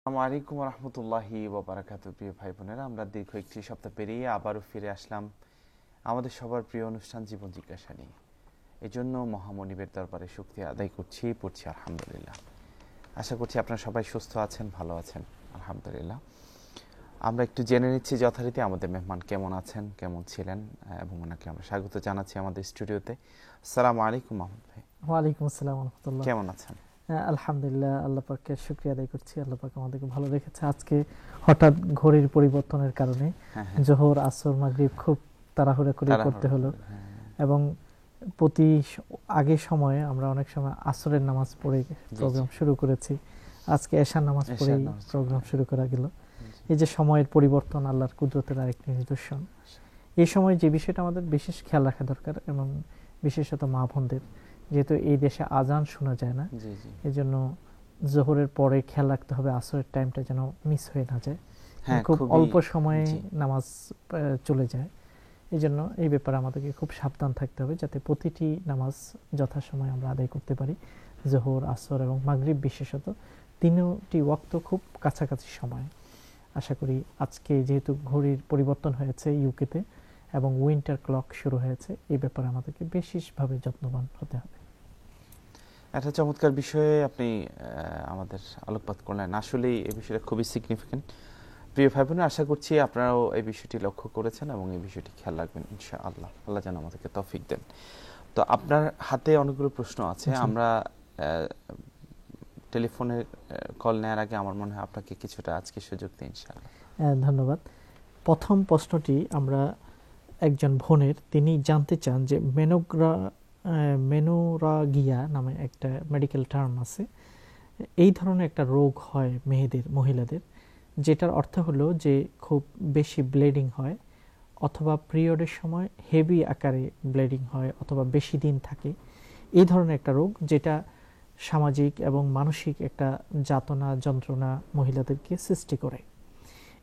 আসসালামু আলাইকুম রহমতুল্লাহি ওয়াবারাকাতুহু। প্রিয় ভাই বোনেরা, আমরা দীর্ঘ একটি সপ্তাহ পেরিয়ে আবারও ফিরে আসলাম আমাদের সবার প্রিয় অনুষ্ঠান জীবন জিজ্ঞাসা নিয়ে। এই জন্য মহামনিবের দরবারে শুকরিয়া আদায় পড়ছি আলহামদুলিল্লাহ। আশা করছি আপনারা সবাই সুস্থ আছেন, ভালো আছেন আলহামদুলিল্লাহ। আমরা একটু জেনে নিচ্ছি যথারীতি আমাদের মেহমান কেমন আছেন, কেমন ছিলেন, এবং ওনাকে আমরা স্বাগত জানাচ্ছি আমাদের স্টুডিওতে। আসসালামু আলাইকুম মাহমুদ ভাই। ওয়ালাইকুম আসসালাম রাহমাতুল্লাহ। কেমন আছেন? আলহামদুলিল্লাহ, আল্লাহ পাকের শুকরিয়া আদায় করছি। আল্লাহ পাক আমাদেরকে ভালো রেখেছে। আজকে হঠাৎ ঘড়ির পরিবর্তনের কারণে জোহর আসর মাগরিব খুব তাড়াহুড়া করে করতে হলো, এবং প্রতি আগের সময়ে আমরা অনেক সময় আসরের নামাজ পড়ে প্রোগ্রাম শুরু করেছি, আজকে এশার নামাজ পড়ে প্রোগ্রাম শুরু করা গেল। এই যে সময়ের পরিবর্তন আল্লাহর কুদরতের আরেকটি নিদর্শন। এই সময় যে বিষয়টা আমাদের বিশেষ খেয়াল রাখা দরকার, এবং বিশেষত মা বোনদের, যেহেতু এই দেশে আজান শোনা যায় না, এই জন্য জোহরের পরে খেয়াল রাখতে হবে আসরের টাইমটা যেন মিস হয়ে না যায়। খুব অল্প সময়ে নামাজ চলে যায়, এই জন্য এই ব্যাপারে আমাদেরকে খুব সাবধান থাকতে হবে যাতে প্রতিটি নামাজ যথাসময়ে আমরা আদায় করতে পারি। জোহর, আসর এবং মাগরিব বিশেষত তিনটি ওয়াক্ত খুব কাছাকাছি সময়। আশা করি আজকে যেহেতু ঘড়ির পরিবর্তন হয়েছে ইউকেতে এবং উইন্টার ক্লক শুরু হয়েছে, এই ব্যাপারে আমাদেরকে বিশেষভাবে যত্নবান হতে হবে। একটা চমৎকার বিষয়ে আপনি আমাদের আলোকপাত করলেন। আসলেই এই বিষয়টা খুবই সিগনিফিকেন্ট। প্রিয় ভাই বোনেরা, আশা করছি আপনারাও এই বিষয়টি লক্ষ্য করেছেন এবং এই বিষয়টি খেয়াল রাখবেন ইনশাআল্লাহ। আল্লাহ যেন আমাদেরকে তৌফিক দেন। তো আপনার হাতে অনেকগুলো প্রশ্ন আছে। আমরা টেলিফোনে কল নেওয়ার আগে আমার মনে হয় আপনাকে কিছুটা আজকে সুযোগ দিই ইনশাআল্লাহ। ধন্যবাদ। প্রথম প্রশ্নটি আমরা একজন বোনের, তিনি জানতে চান যে মেনোরাগিয়া নামে একটা মেডিকেল টার্ম আছে। এই ধরনের একটা রোগ হয় মহিলাদের, যেটার অর্থ হলো যে খুব বেশি ব্লিডিং হয়, অথবা পিরিয়ডের সময় হেভি আকারে ব্লিডিং হয়, অথবা বেশি দিন থাকে। এই ধরনের একটা রোগ, যেটা সামাজিক এবং মানসিক একটা যাতনা যন্ত্রণা মহিলাদেরকে সৃষ্টি করে।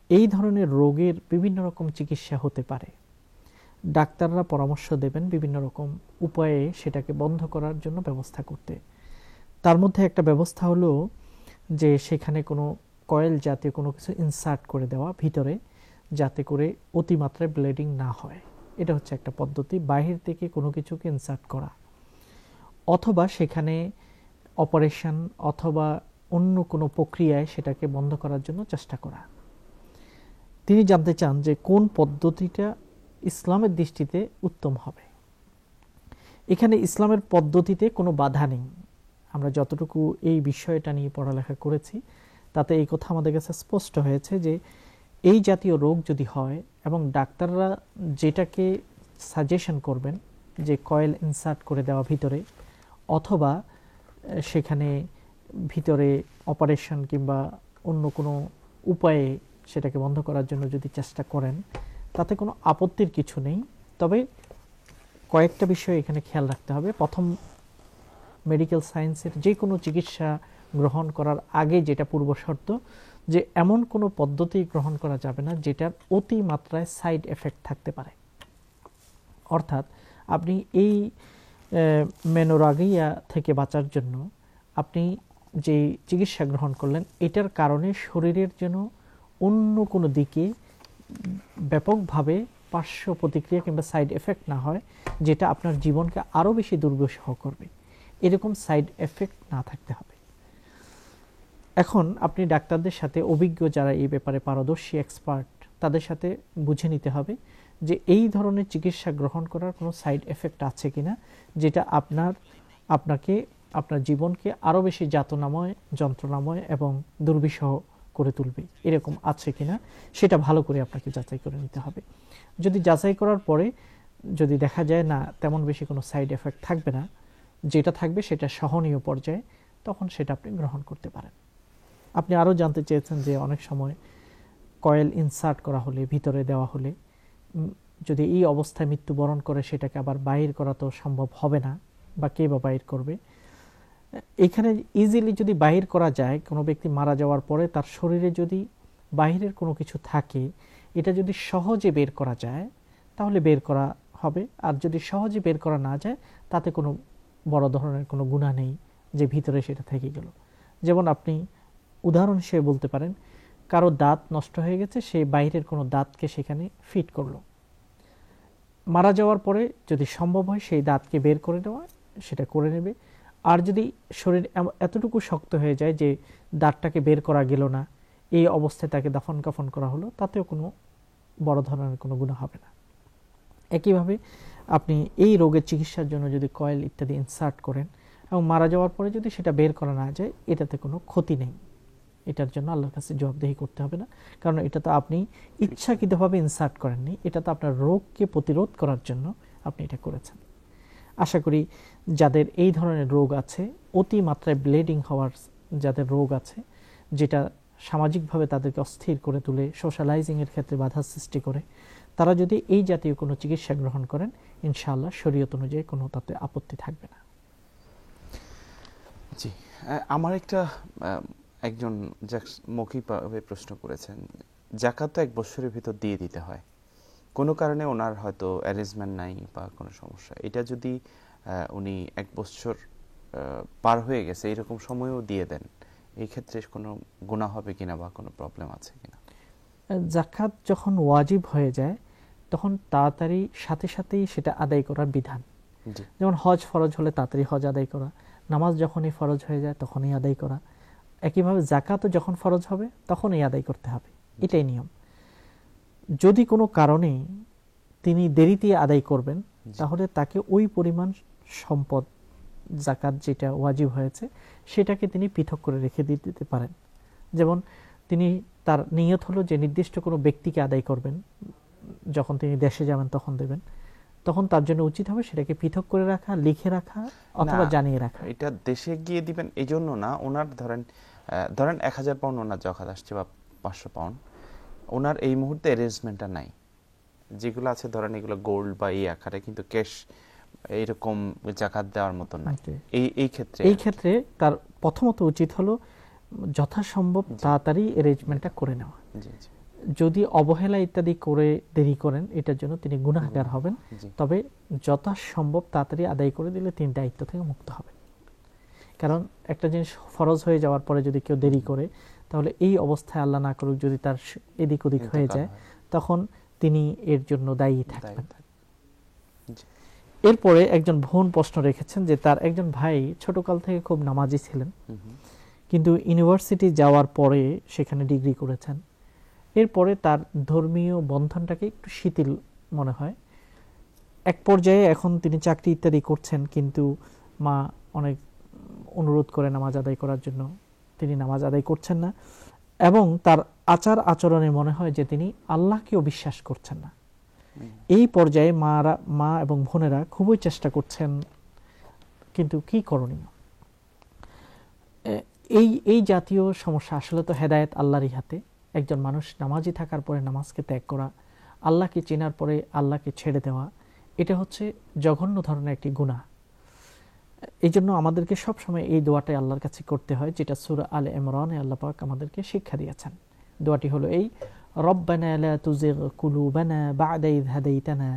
এই ধরনের রোগের বিভিন্ন রকম চিকিৎসা হতে পারে। ডাক্তাররা পরামর্শ দেবেন বিভিন্ন রকম উপায়ে সেটাকে বন্ধ করার জন্য ব্যবস্থা করতে। তার মধ্যে একটা ব্যবস্থা হলো যে সেখানে কোনো কয়েল জাতীয় কোনো কিছু ইনসার্ট করে দেওয়া ভিতরে, যাতে করে অতিমাত্রায় ব্লিডিং না হয়। এটা হচ্ছে একটা পদ্ধতি, বাহির থেকে কোনো কিছুকে ইনসার্ট করা, অথবা সেখানে অপারেশন অথবা অন্য কোনো প্রক্রিয়ায় সেটাকে বন্ধ করার জন্য চেষ্টা করা। তিনি জানতে চান যে কোন পদ্ধতিটা ইসলামের দৃষ্টিতে উত্তম হবে। এখানে ইসলামের পদ্ধতিতে কোনো বাধা নেই। আমরা যতটুকু এই বিষয়টা নিয়ে পড়ালেখা করেছি তাতে এই কথা আমাদের কাছে স্পষ্ট হয়েছে যে এই জাতীয় রোগ যদি হয় এবং ডাক্তাররা যেটাকে সাজেশন করবেন যে কয়েল ইনসার্ট করে দেওয়া ভিতরে, অথবা সেখানে ভিতরে অপারেশন কিংবা অন্য কোনো উপায়ে সেটাকে বন্ধ করার জন্য যদি চেষ্টা করেন, তাতে কোনো আপত্তির কিছু নেই। তবে কয়েকটা বিষয় এখানে খেয়াল রাখতে হবে। প্রথম, মেডিকেল সায়েন্সের যে কোনো চিকিৎসা গ্রহণ করার আগে যেটা পূর্ব শর্ত, যে এমন কোনো পদ্ধতি গ্রহণ করা যাবে না যেটার অতি মাত্রায় সাইড এফেক্ট থাকতে পারে। অর্থাৎ আপনি এই মেনোরাগিয়া থেকে বাঁচার জন্য আপনি যে চিকিৎসা গ্রহণ করলেন, এটার কারণে শরীরের যেন অন্য কোনো দিকে ব্যাপকভাবে পার্শ্ব প্রতিক্রিয়া কিংবা সাইড এফেক্ট না হয়, যেটা আপনার জীবনকে আরও বেশি দুর্বিষহ করবে। এরকম সাইড এফেক্ট না থাকতে হবে। এখন আপনি ডাক্তারদের সাথে, অভিজ্ঞ যারা এই ব্যাপারে পারদর্শী এক্সপার্ট, তাদের সাথে বুঝে নিতে হবে যে এই ধরনের চিকিৎসা গ্রহণ করার কোনো সাইড এফেক্ট আছে কিনা, যেটা আপনাকে আপনার জীবনকে আরও বেশি যাতনাময়, যন্ত্রণাময় এবং দুর্বিষহ করে তুলবে। এরকম আছে কিনা সেটা ভালো করে আপনাকে যাচাই করে নিতে হবে। যদি যাচাই করার পরে যদি দেখা যায় না তেমন বেশি কোনো সাইড এফেক্ট থাকবে না, যেটা থাকবে সেটা সহনীয় পর্যায়ে, তখন সেটা আপনি গ্রহণ করতে পারেন। আপনি আরও জানতে চেয়েছেন যে অনেক সময় কয়েল ইনসার্ট করা হলে, ভিতরে দেওয়া হলে, যদি এই অবস্থায় মৃত্যুবরণ করে সেটাকে আবার বাইর করা তো সম্ভব হবে না, বা কে বা বাইর করবে। এখানে ইজিলি যদি বাহির করা যায়, কোনো ব্যক্তি মারা যাওয়ার পরে তার শরীরে যদি বাহিরের কোনো কিছু থাকে, এটা যদি সহজে বের করা যায় তাহলে বের করা হবে। আর যদি সহজে বের করা না যায়, তাতে কোনো বড় ধরনের কোনো গুনাহ নেই যে ভিতরে সেটা থেকে গেল। যেমন আপনি উদাহরণ হিসেবে বলতে পারেন, কারো দাঁত নষ্ট হয়ে গেছে, সে বাইরের কোনো দাঁতকে সেখানে ফিট করলো, মারা যাওয়ার পরে যদি সম্ভব হয় সেই দাঁতকে বের করে নেওয়া, সেটা করে নেবে। আর যদি শরীর এতটুকু শক্ত হয়ে যায় যে দাঁতটাকে বের করা গেল না, এই অবস্থায় তাকে দাফন কাফন করা হলো, তাতেও কোনো বড় ধরনের কোনো গুনাহ হবে না। একইভাবে আপনি এই রোগের চিকিৎসার জন্য যদি কয়েল ইত্যাদি ইনসার্ট করেন এবং মারা যাওয়ার পরে যদি সেটা বের করা না যায়, এটাতে কোনো ক্ষতি নেই, এটার জন্য আল্লাহর কাছে জবাবদিহি করতে হবে না, কারণ এটা তো আপনি ইচ্ছাকৃতভাবে ইনসার্ট করেননি, এটা তো আপনার রোগকে প্রতিরোধ করার জন্য আপনি এটা করেছেন। আশা করি যাদের এই ধরনের রোগ আছে, অতি মাত্রায় ব্লিডিং হওয়ার যাদের রোগ আছে, যেটা সামাজিকভাবে তাদেরকে অস্থির করে তুলে, সোশ্যালাইজিংয়ের ক্ষেত্রে বাধা সৃষ্টি করে, তারা যদি এই জাতীয় কোনো চিকিৎসা গ্রহণ করেন, ইনশাআল্লাহ শরীয়ত অনুযায়ী কোনো তাতে আপত্তি থাকবে না। জি, আমার একটা একজন মৌখিকভাবে প্রশ্ন করেছেন, যাকাত তো 1 বছরের ভিতর দিয়ে দিতে হয়, কোনো কারণে ওনার হয়তো অ্যারেঞ্জমেন্ট নাই বা কোনো সমস্যা, এটা যদি উনি 1 বছর পার হয়ে গেছে এরকম সময়ও দিয়ে দেন, এই ক্ষেত্রে কোনো গুনাহ হবে কিনা বা কোনো প্রবলেম আছে কিনা? যাকাত যখন ওয়াজিব হয়ে যায় তখন তাড়াতাড়ি সাথে সাথেই সেটা আদায় করার বিধান। যেমন হজ ফরজ হলে তাড়াতাড়ি হজ আদায় করা, নামাজ যখনই ফরজ হয়ে যায় তখনই আদায় করা, একইভাবে যাকাতও যখন ফরজ হবে তখনই আদায় করতে হবে, এটাই নিয়ম। যদি কোনো কারণে তিনি দেরিতে আদায় করবেন, তাহলে তাকে ওই পরিমাণ সম্পদ, যাকাত যেটা ওয়াজিব হয়েছে, সেটাকে তিনি পৃথক করে রেখে দিতে পারেন। যেমন তিনি তার নিয়ত হলো যে নির্দিষ্ট কোনো ব্যক্তিকে আদায় করবেন, যখন তিনি দেশে যাবেন তখন দেবেন, তখন তার জন্য উচিত হবে সেটাকে পৃথক করে রাখা, লিখে রাখা অথবা জানিয়ে রাখা। এটা দেশে গিয়ে দিবেন এই জন্য না, ওনার ধরেন 1000 পাউন্ড ওনার জাকাত আসছে বা 500 পাউন্ড, ওনার এই মুহূর্তে অ্যারেঞ্জমেন্টটা নাই, যেগুলো আছে ধরেন এগুলো গোল্ড বা এই আকারে, কিন্তু ক্যাশ এইরকম জাকাত দেওয়ার মতো না। এই ক্ষেত্রে তার প্রথমত উচিত হলো যথাসম্ভব তাড়াতাড়ি অ্যারেঞ্জমেন্টটা করে নেওয়া। যদি অবহেলা ইত্যাদি করে দেরি করেন, এটার জন্য তিনি গুনাহগার হবেন, তবে যথাসম্ভব তাড়াতাড়ি আদায় করে দিলে তিনি দায়িত্ব থেকে মুক্ত হবেন। কারণ একটা জিনিস ফরজ হয়ে যাওয়ার পরে যদি কেউ দেরি করে, তাহলে এই অবস্থায় আল্লাহ না করুক যদি তার এদিক ওদিক হয়ে যায়, তখন তিনি এর জন্য দায়ী থাকবেন। এরপরে একজন বোন প্রশ্ন রেখেছেন যে তার একজন ভাই ছোটকাল থেকে খুব নামাজি ছিলেন, কিন্তু ইউনিভার্সিটি যাওয়ার পরে সেখানে ডিগ্রি করেছেন, এরপরে তার ধর্মীয় বন্ধনটাকে একটু শিথিল মনে হয়। এক পর্যায়ে এখন তিনি চাকরি ইত্যাদি করছেন, কিন্তু মা অনেক অনুরোধ করে নামাজ আদায় করার জন্য, তিনি নামাজ আদায় করছেন না, এবং তার আচার আচরণে মনে হয় যে তিনি আল্লাহকেও বিশ্বাস করছেন না। এই পর্যায়ে মা এবং বোনেরা খুবই চেষ্টা করছেন, কিন্তু কি করণীয়? এই জাতীয় সমস্যা আসলে তো হেদায়েত আল্লাহরই হাতে। একজন মানুষ নামাজি থাকার পরে নামাজকে ত্যাগ করা, আল্লাহকে চেনার পরে আল্লাহকে ছেড়ে দেওয়া, এটা হচ্ছে জঘন্য ধরনের একটি গুনাহ। এই জন্য আমাদেরকে সবসময় এই দোয়াটাই আল্লাহর কাছে করতে হয়, যেটা সূরা আলে ইমরানে আল্লাহ পাক আমাদেরকে শিক্ষা দিয়েছেন। দোয়াটি হলো এই, রব্বানা লা তুজিগ কুলুবানা বা'দা ইয হাদাইতানা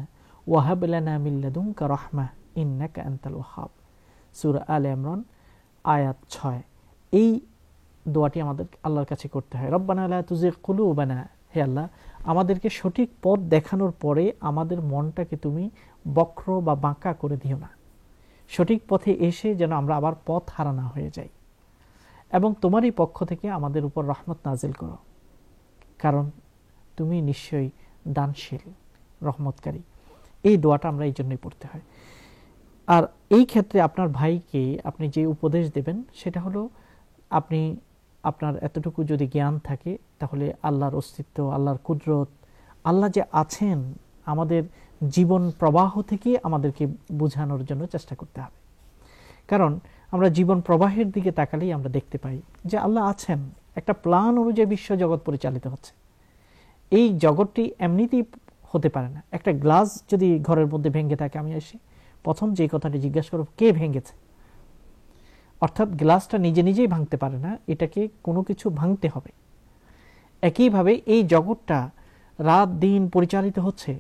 ওয়া হাব লানা মিন লাদুনকা রাহমাহ ইন্নাকা আনতাল ওয়াহ্হাব। সূরা আলে ইমরান আয়াত 6। এই দোয়াটি আমাদের আল্লাহর কাছে করতে হয়। রব্বানা লা তুজিগ কুলুবানা, হে আল্লাহ, আমাদেরকে সঠিক পথ দেখানোর পরে আমাদের মনটাকে তুমি বক্র বা বাঁকা করে দিও না, সঠিক পথে এসে যেন আমরা আবার পথ হারা না হয়ে যাই, এবং তোমারই পক্ষ থেকে আমাদের উপর রহমত নাজিল করো, কারণ তুমি নিশ্চয়ই দানশীল, রহমতকারী। এই দোয়াটা আমরা এই জন্যই পড়তে হয়। আর এই ক্ষেত্রে আপনার ভাইকে আপনি যে উপদেশ দেবেন সেটা হলো, আপনি আপনার এতটুকু যদি জ্ঞান থাকে, তাহলে আল্লাহর অস্তিত্ব, আল্লাহর কুদরত, আল্লাহ যে আছেন আমাদের জীবন প্রবাহ থেকে আমাদেরকে বোঝানোর জন্য চেষ্টা করতে হবে। কারণ আমরা জীবন প্রবাহের দিকে তাকালেই আমরা দেখতে পাই যে আল্লাহ আছেন, একটা প্ল্যান অনুযায়ী বিশ্ব জগৎ পরিচালিত হচ্ছে। এই জগৎটি এমনিতেই হতে পারে না। একটা গ্লাস যদি ঘরের মধ্যে ভেঙে থাকে, আমি এসে প্রথম যে কথাটি জিজ্ঞাসা করব, কে ভেঙেছে? অর্থাৎ গ্লাসটা নিজে নিজেই ভাঙতে পারে না, এটাকে কোনো কিছু ভাঙতে হবে। একইভাবে এই জগৎটা রাত দিন পরিচালিত হচ্ছে,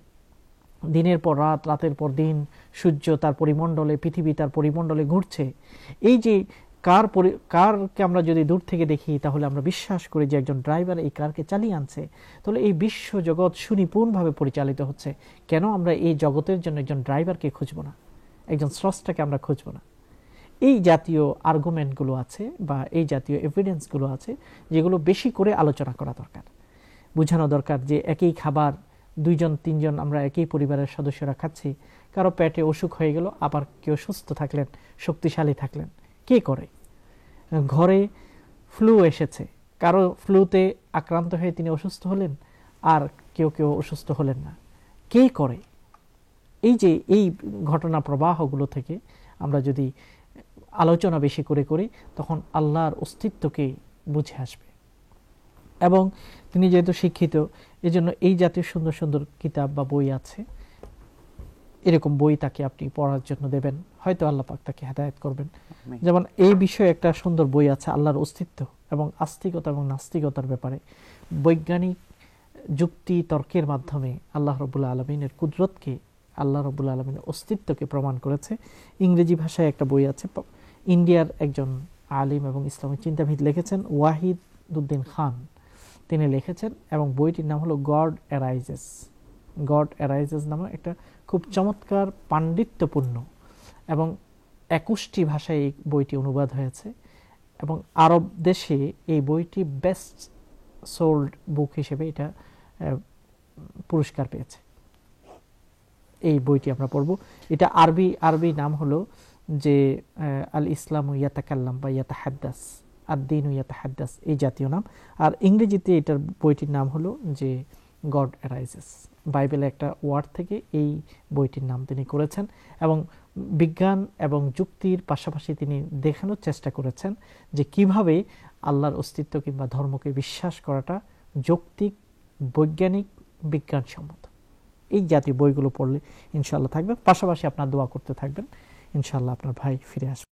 দিনের পর রাত, রাতের পর দিন, সূর্য তার পরিমণ্ডলে, পৃথিবী তার পরিমণ্ডলে ঘুরছে। এই যে কারকে আমরা যদি দূর থেকে দেখি তাহলে আমরা বিশ্বাস করি যে একজন ড্রাইভার এই কারকে চালিয়ে আনছে, তাহলে এই বিশ্ব জগৎ সুনিপুণভাবে পরিচালিত হচ্ছে। কেন আমরা এই জগতের জন্য একজন ড্রাইভারকে খুঁজব না, একজন স্রষ্টাকে আমরা খুঁজব না? এই জাতীয় আর্গুমেন্টগুলো আছে বা এই জাতীয় এভিডেন্সগুলো আছে, যেগুলো বেশি করে আলোচনা করা দরকার, বোঝানো দরকার যে একই খাবার 2-3জন আমরা একই পরিবারের সদস্যরা খাচ্ছি, কারো পেটে অসুখ হয়ে গেল, আবার কেউ সুস্থ থাকলেন, শক্তিশালী থাকলেন। কে করে? ঘরে ফ্লু এসেছে, কারো ফ্লুতে আক্রান্ত হয়ে তিনি অসুস্থ হলেন, আর কেউ কেউ অসুস্থ হলেন না। কে করে? এই যে এই ঘটনা প্রবাহগুলো থেকে আমরা যদি আলোচনা বেশি করে করি, তখন আল্লাহর অস্তিত্বকে বুঝে আসবে। এবং তিনি যেহেতু শিক্ষিত, এজন্য এই জাতীয় সুন্দর সুন্দর কিতাব বা বই আছে, এরকম বই তাকে আপনি পড়ার জন্য দেবেন, হয়তো আল্লাহ পাক তাকে হেদায়েত করবেন। যেমন এই বিষয়ে একটা সুন্দর বই আছে, আল্লাহর অস্তিত্ব এবং আস্তিকতা এবং নাস্তিকতার ব্যাপারে বৈজ্ঞানিক যুক্তি তর্কের মাধ্যমে আল্লাহ রাব্বুল আলামিনের কুদরতকে, আল্লাহ রাব্বুল আলামিনের অস্তিত্বকে প্রমাণ করেছে। ইংরেজি ভাষায় একটা বই আছে, ইন্ডিয়ার একজন আলিম এবং ইসলামিক চিন্তাবিদ লিখেছেন, ওয়াহিদুদ্দিন খান, তিনি লিখেছেন, এবং বইটির নাম হলো গড অ্যারাইজেস। গড অ্যারাইজেস নামে একটা খুব চমৎকার পাণ্ডিত্যপূর্ণ এবং 21টি ভাষায় এই বইটি অনুবাদ হয়েছে, এবং আরব দেশে এই বইটি বেস্ট সোল্ড বুক হিসেবে এটা পুরস্কার পেয়েছে। এই বইটি আমরা পড়ব। এটা আরবি নাম হলো যে আল ইসলামু ইয়াতাকাল্লাম বা ইয়াতাহাদ্দাস, আদ-দীনু ইয়াতাহাদ্দাস, এই জাতীয় নাম। আর ইংরেজিতে এটার বইটির নাম হলো যে গড অ্যারাইজেস। বাইবেলের একটা ওয়ার্ড থেকে এই বইটির নাম তিনি করেছেন, এবং বিজ্ঞান এবং যুক্তির পাশাপাশি তিনি দেখানোর চেষ্টা করেছেন যে কিভাবে আল্লাহর অস্তিত্ব কিংবা ধর্মকে বিশ্বাস করাটা যৌক্তিক, বৈজ্ঞানিক, বিজ্ঞানসম্মত। এই জাতীয় বইগুলো পড়লে ইনশাআল্লাহ থাকবে। পাশাপাশি আপনার দোয়া করতে থাকবেন, ইনশাআল্লাহ আপনার ভাই ফিরে আসবে।